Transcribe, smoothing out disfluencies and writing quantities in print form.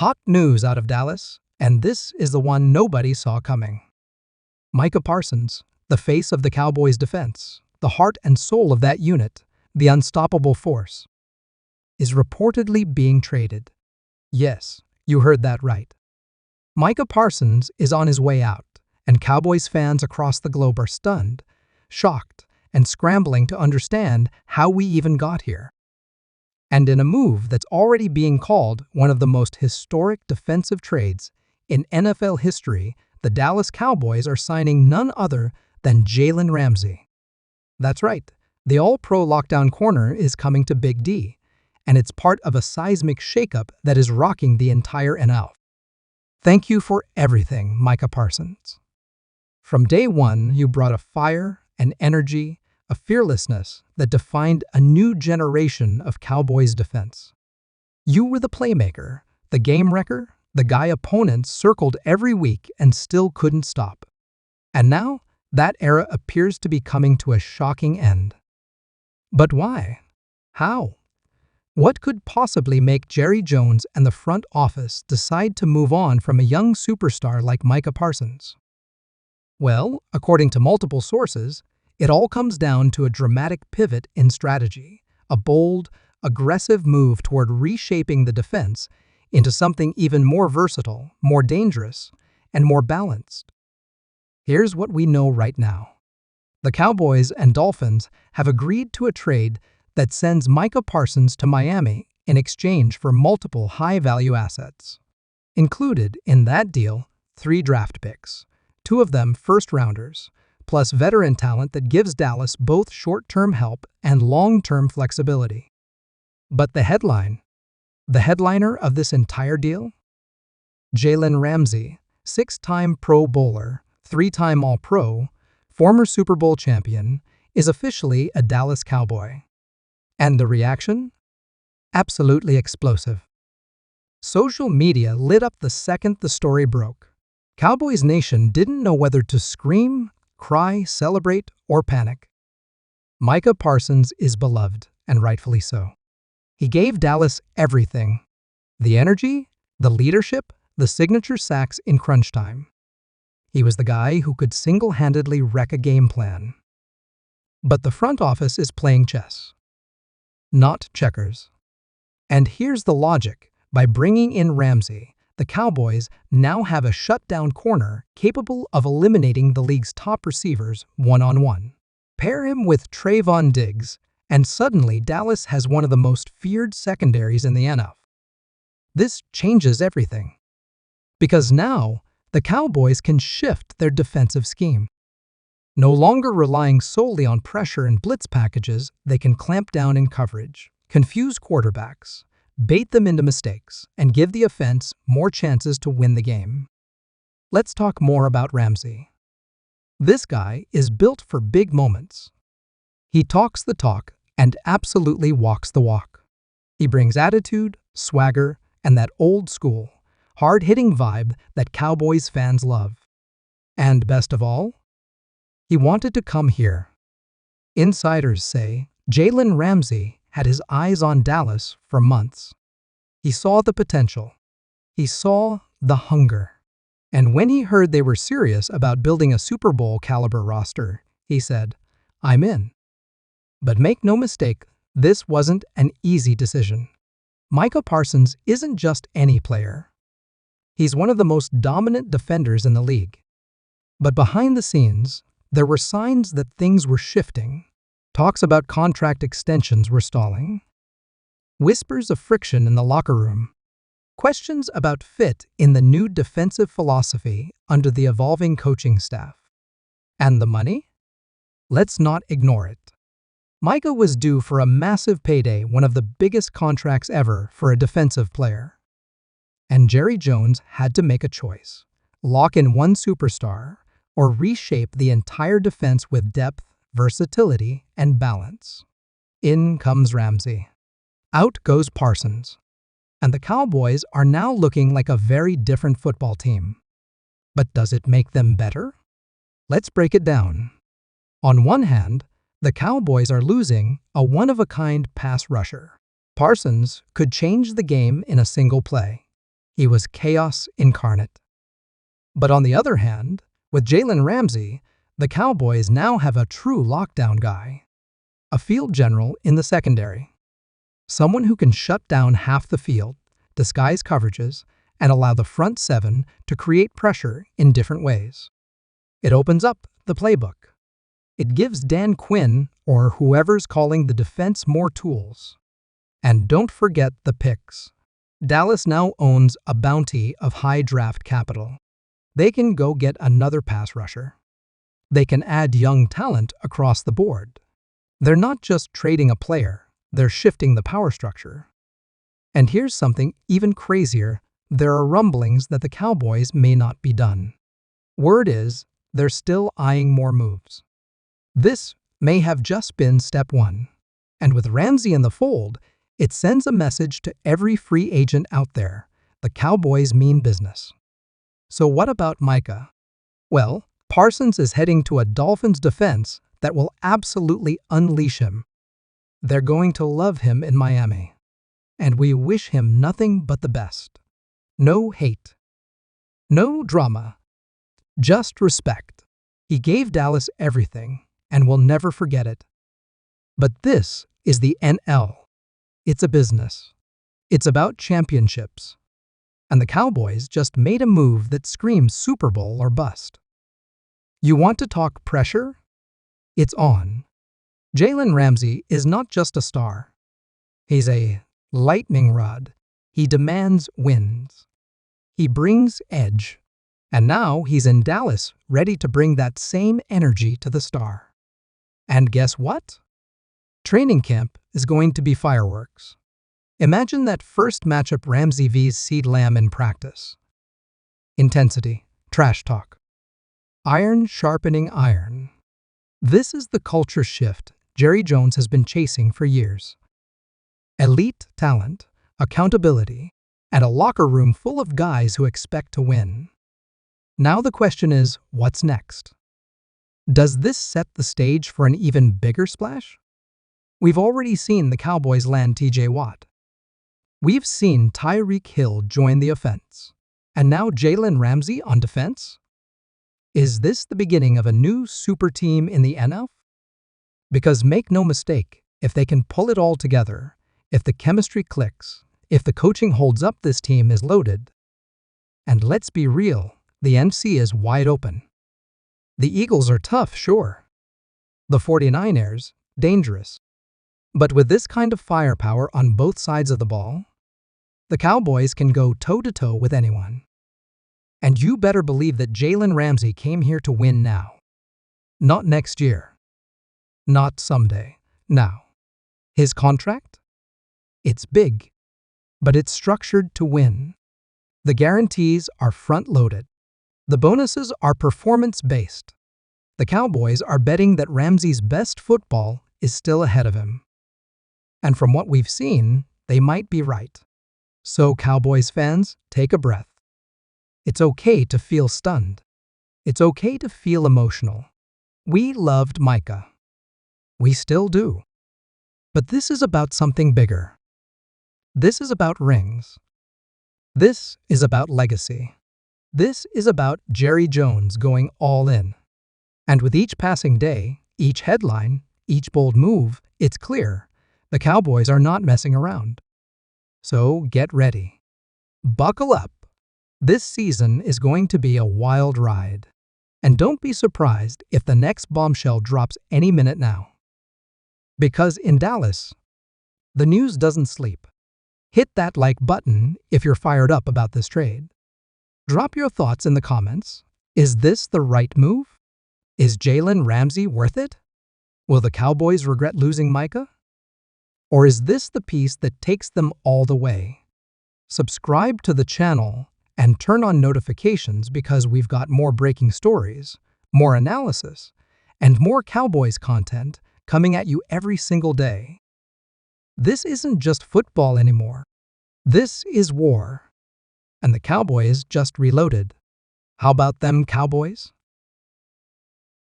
Hot news out of Dallas, and this is the one nobody saw coming. Micah Parsons, the face of the Cowboys' defense, the heart and soul of that unit, the unstoppable force, is reportedly being traded. Yes, you heard that right. Micah Parsons is on his way out, and Cowboys fans across the globe are stunned, shocked, and scrambling to understand how we even got here. And in a move that's already being called one of the most historic defensive trades in NFL history, the Dallas Cowboys are signing none other than Jalen Ramsey. That's right, the all-pro lockdown corner is coming to Big D, and it's part of a seismic shakeup that is rocking the entire NFL. Thank you for everything, Micah Parsons. From day one, you brought a fire, an energy, a fearlessness that defined a new generation of Cowboys defense. You were the playmaker, the game wrecker, the guy opponents circled every week and still couldn't stop. And now, that era appears to be coming to a shocking end. But why? How? What could possibly make Jerry Jones and the front office decide to move on from a young superstar like Micah Parsons? Well, according to multiple sources, it all comes down to a dramatic pivot in strategy, a bold, aggressive move toward reshaping the defense into something even more versatile, more dangerous, and more balanced. Here's what we know right now. The Cowboys and Dolphins have agreed to a trade that sends Micah Parsons to Miami in exchange for multiple high-value assets. Included in that deal, 3 draft picks, 2 of them first-rounders, plus veteran talent that gives Dallas both short-term help and long-term flexibility. But the headliner of this entire deal? Jalen Ramsey, 6-time Pro Bowler, 3-time All-Pro, former Super Bowl champion, is officially a Dallas Cowboy. And the reaction? Absolutely explosive. Social media lit up the second the story broke. Cowboys Nation didn't know whether to scream, cry, celebrate, or panic. Micah Parsons is beloved, and rightfully so. He gave Dallas everything: the energy, the leadership, the signature sacks in crunch time. He was the guy who could single-handedly wreck a game plan. But the front office is playing chess, not checkers. And here's the logic. By bringing in Ramsey, the Cowboys now have a shutdown corner capable of eliminating the league's top receivers one-on-one. Pair him with Trayvon Diggs, and suddenly Dallas has one of the most feared secondaries in the NFL. This changes everything. Because now, the Cowboys can shift their defensive scheme. No longer relying solely on pressure and blitz packages, they can clamp down in coverage, confuse quarterbacks, bait them into mistakes, and give the offense more chances to win the game. Let's talk more about Ramsey. This guy is built for big moments. He talks the talk and absolutely walks the walk. He brings attitude, swagger, and that old-school, hard-hitting vibe that Cowboys fans love. And best of all, he wanted to come here. Insiders say Jalen Ramsey had his eyes on Dallas for months. He saw the potential. He saw the hunger. And when he heard they were serious about building a Super Bowl caliber roster, he said, "I'm in." But make no mistake, this wasn't an easy decision. Micah Parsons isn't just any player. He's one of the most dominant defenders in the league. But behind the scenes, there were signs that things were shifting. Talks about contract extensions were stalling. Whispers of friction in the locker room. Questions about fit in the new defensive philosophy under the evolving coaching staff. And the money? Let's not ignore it. Micah was due for a massive payday, one of the biggest contracts ever for a defensive player. And Jerry Jones had to make a choice: lock in one superstar or reshape the entire defense with depth, versatility, and balance. In comes Ramsey. Out goes Parsons. And the Cowboys are now looking like a very different football team. But does it make them better? Let's break it down. On one hand, the Cowboys are losing a one-of-a-kind pass rusher. Parsons could change the game in a single play. He was chaos incarnate. But on the other hand, with Jalen Ramsey, the Cowboys now have a true lockdown guy. A field general in the secondary. Someone who can shut down half the field, disguise coverages, and allow the front seven to create pressure in different ways. It opens up the playbook. It gives Dan Quinn or whoever's calling the defense more tools. And don't forget the picks. Dallas now owns a bounty of high draft capital. They can go get another pass rusher. They can add young talent across the board. They're not just trading a player, they're shifting the power structure. And here's something even crazier. There are rumblings that the Cowboys may not be done. Word is, they're still eyeing more moves. This may have just been step one. And with Ramsey in the fold, it sends a message to every free agent out there. The Cowboys mean business. So what about Micah? Well, Parsons is heading to a Dolphins defense that will absolutely unleash him. They're going to love him in Miami. And we wish him nothing but the best. No hate. No drama. Just respect. He gave Dallas everything, and we'll never forget it. But this is the NL. It's a business. It's about championships. And the Cowboys just made a move that screams Super Bowl or bust. You want to talk pressure? It's on. Jalen Ramsey is not just a star. He's a lightning rod. He demands wins. He brings edge. And now he's in Dallas, ready to bring that same energy to the star. And guess what? Training camp is going to be fireworks. Imagine that first matchup Ramsey vs. CeeDee Lamb in practice. Intensity, trash talk. Iron sharpening iron. This is the culture shift Jerry Jones has been chasing for years. Elite talent, accountability, and a locker room full of guys who expect to win. Now the question is, what's next? Does this set the stage for an even bigger splash? We've already seen the Cowboys land TJ Watt. We've seen Tyreek Hill join the offense. And now Jalen Ramsey on defense? Is this the beginning of a new super team in the NFL? Because make no mistake, if they can pull it all together, if the chemistry clicks, if the coaching holds up, this team is loaded. And let's be real, the NFC is wide open. The Eagles are tough, sure. The 49ers, dangerous. But with this kind of firepower on both sides of the ball, the Cowboys can go toe-to-toe with anyone. And you better believe that Jalen Ramsey came here to win now. Not next year. Not someday. Now. His contract? It's big. But it's structured to win. The guarantees are front-loaded. The bonuses are performance-based. The Cowboys are betting that Ramsey's best football is still ahead of him. And from what we've seen, they might be right. So Cowboys fans, take a breath. It's okay to feel stunned. It's okay to feel emotional. We loved Micah. We still do. But this is about something bigger. This is about rings. This is about legacy. This is about Jerry Jones going all in. And with each passing day, each headline, each bold move, it's clear the Cowboys are not messing around. So get ready. Buckle up. This season is going to be a wild ride. And don't be surprised if the next bombshell drops any minute now. Because in Dallas, the news doesn't sleep. Hit that like button if you're fired up about this trade. Drop your thoughts in the comments. Is this the right move? Is Jalen Ramsey worth it? Will the Cowboys regret losing Micah? Or is this the piece that takes them all the way? Subscribe to the channel and turn on notifications because we've got more breaking stories, more analysis, and more Cowboys content coming at you every single day. This isn't just football anymore. This is war. And the Cowboys just reloaded. How about them Cowboys?